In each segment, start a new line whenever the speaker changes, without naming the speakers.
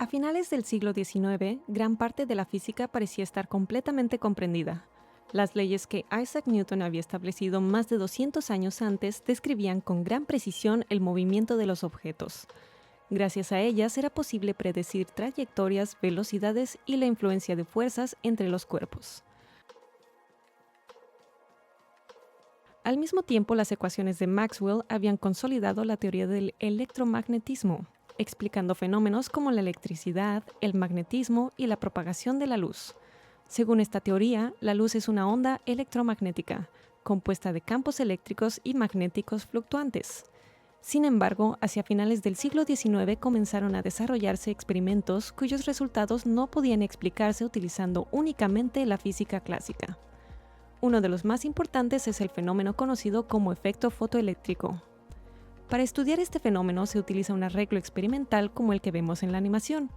A finales del siglo XIX, gran parte de la física parecía estar completamente comprendida. Las leyes que Isaac Newton había establecido más de 200 años antes describían con gran precisión el movimiento de los objetos. Gracias a ellas era posible predecir trayectorias, velocidades y la influencia de fuerzas entre los cuerpos. Al mismo tiempo, las ecuaciones de Maxwell habían consolidado la teoría del electromagnetismo, explicando fenómenos como la electricidad, el magnetismo y la propagación de la luz. Según esta teoría, la luz es una onda electromagnética, compuesta de campos eléctricos y magnéticos fluctuantes. Sin embargo, hacia finales del siglo XIX comenzaron a desarrollarse experimentos cuyos resultados no podían explicarse utilizando únicamente la física clásica. Uno de los más importantes es el fenómeno conocido como efecto fotoeléctrico. Para estudiar este fenómeno se utiliza un arreglo experimental como el que vemos en la animación.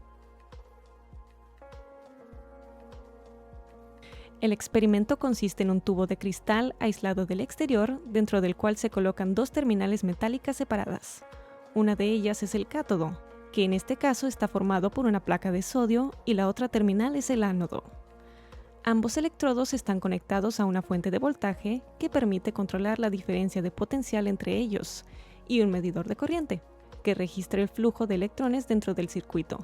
El experimento consiste en un tubo de cristal aislado del exterior, dentro del cual se colocan dos terminales metálicas separadas. Una de ellas es el cátodo, que en este caso está formado por una placa de sodio, y la otra terminal es el ánodo. Ambos electrodos están conectados a una fuente de voltaje que permite controlar la diferencia de potencial entre ellos, y un medidor de corriente, que registra el flujo de electrones dentro del circuito.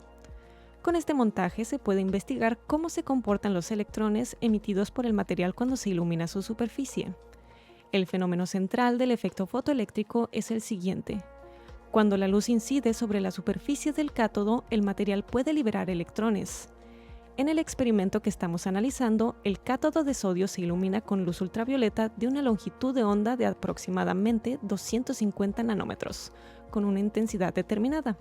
Con este montaje se puede investigar cómo se comportan los electrones emitidos por el material cuando se ilumina su superficie. El fenómeno central del efecto fotoeléctrico es el siguiente. Cuando la luz incide sobre la superficie del cátodo, el material puede liberar electrones. En el experimento que estamos analizando, el cátodo de sodio se ilumina con luz ultravioleta de una longitud de onda de aproximadamente 250 nanómetros, con una intensidad determinada.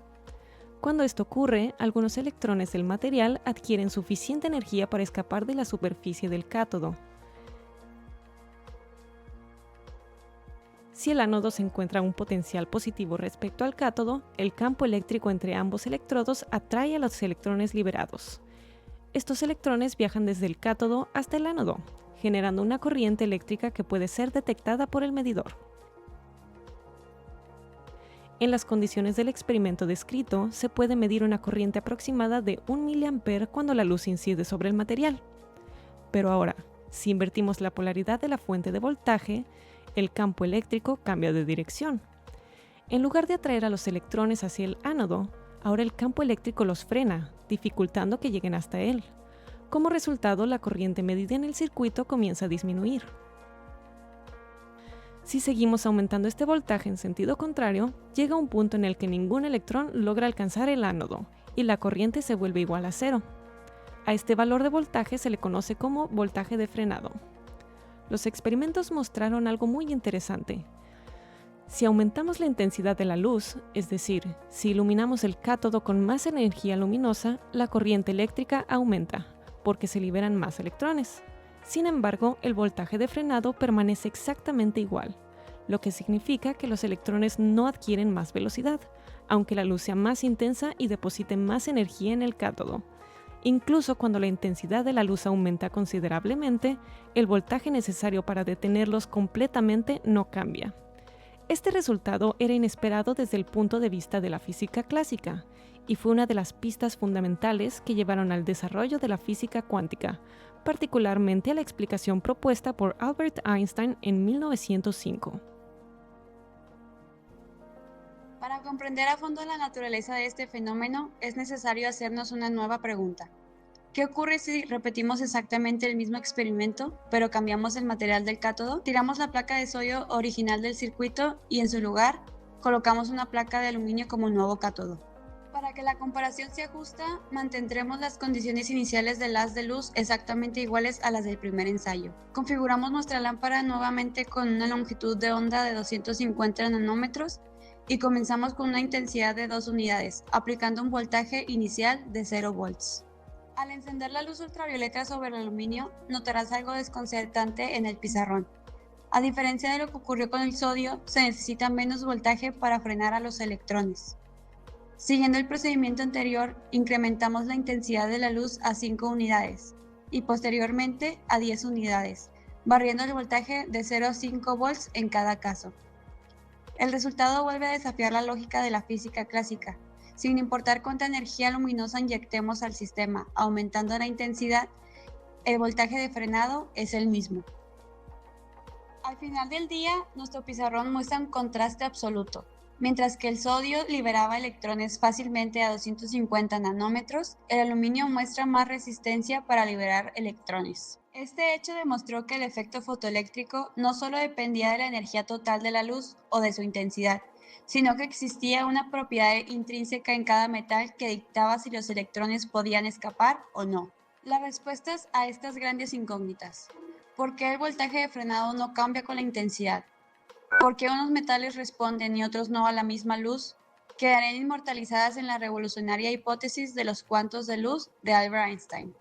Cuando esto ocurre, algunos electrones del material adquieren suficiente energía para escapar de la superficie del cátodo. Si el ánodo se encuentra a un potencial positivo respecto al cátodo, el campo eléctrico entre ambos electrodos atrae a los electrones liberados. Estos electrones viajan desde el cátodo hasta el ánodo, generando una corriente eléctrica que puede ser detectada por el medidor. En las condiciones del experimento descrito, se puede medir una corriente aproximada de 1 mA cuando la luz incide sobre el material. Pero ahora, si invertimos la polaridad de la fuente de voltaje, el campo eléctrico cambia de dirección. En lugar de atraer a los electrones hacia el ánodo, ahora el campo eléctrico los frena, dificultando que lleguen hasta él. Como resultado, la corriente medida en el circuito comienza a disminuir. Si seguimos aumentando este voltaje en sentido contrario, llega un punto en el que ningún electrón logra alcanzar el ánodo y la corriente se vuelve igual a cero. A este valor de voltaje se le conoce como voltaje de frenado. Los experimentos mostraron algo muy interesante. Si aumentamos la intensidad de la luz, es decir, si iluminamos el cátodo con más energía luminosa, la corriente eléctrica aumenta, porque se liberan más electrones. Sin embargo, el voltaje de frenado permanece exactamente igual, lo que significa que los electrones no adquieren más velocidad, aunque la luz sea más intensa y deposite más energía en el cátodo. Incluso cuando la intensidad de la luz aumenta considerablemente, el voltaje necesario para detenerlos completamente no cambia. Este resultado era inesperado desde el punto de vista de la física clásica, y fue una de las pistas fundamentales que llevaron al desarrollo de la física cuántica, particularmente a la explicación propuesta por Albert Einstein en 1905.
Para comprender a fondo la naturaleza de este fenómeno, es necesario hacernos una nueva pregunta. ¿Qué ocurre si repetimos exactamente el mismo experimento, pero cambiamos el material del cátodo? Tiramos la placa de sodio original del circuito y en su lugar colocamos una placa de aluminio como nuevo cátodo. Para que la comparación sea justa, mantendremos las condiciones iniciales del haz de luz exactamente iguales a las del primer ensayo. Configuramos nuestra lámpara nuevamente con una longitud de onda de 250 nanómetros y comenzamos con una intensidad de 2 unidades, aplicando un voltaje inicial de 0 volts. Al encender la luz ultravioleta sobre el aluminio, notarás algo desconcertante en el pizarrón. A diferencia de lo que ocurrió con el sodio, se necesita menos voltaje para frenar a los electrones. Siguiendo el procedimiento anterior, incrementamos la intensidad de la luz a 5 unidades y posteriormente a 10 unidades, variando el voltaje de 0 a 5 volts en cada caso. El resultado vuelve a desafiar la lógica de la física clásica. Sin importar cuánta energía luminosa inyectemos al sistema, aumentando la intensidad, el voltaje de frenado es el mismo. Al final del día, nuestro pizarrón muestra un contraste absoluto. Mientras que el sodio liberaba electrones fácilmente a 250 nanómetros, el aluminio muestra más resistencia para liberar electrones. Este hecho demostró que el efecto fotoeléctrico no solo dependía de la energía total de la luz o de su intensidad, sino que existía una propiedad intrínseca en cada metal que dictaba si los electrones podían escapar o no. Las respuestas a estas grandes incógnitas. ¿Por qué el voltaje de frenado no cambia con la intensidad? ¿Por qué unos metales responden y otros no a la misma luz? Quedarán inmortalizadas en la revolucionaria hipótesis de los cuantos de luz de Albert Einstein.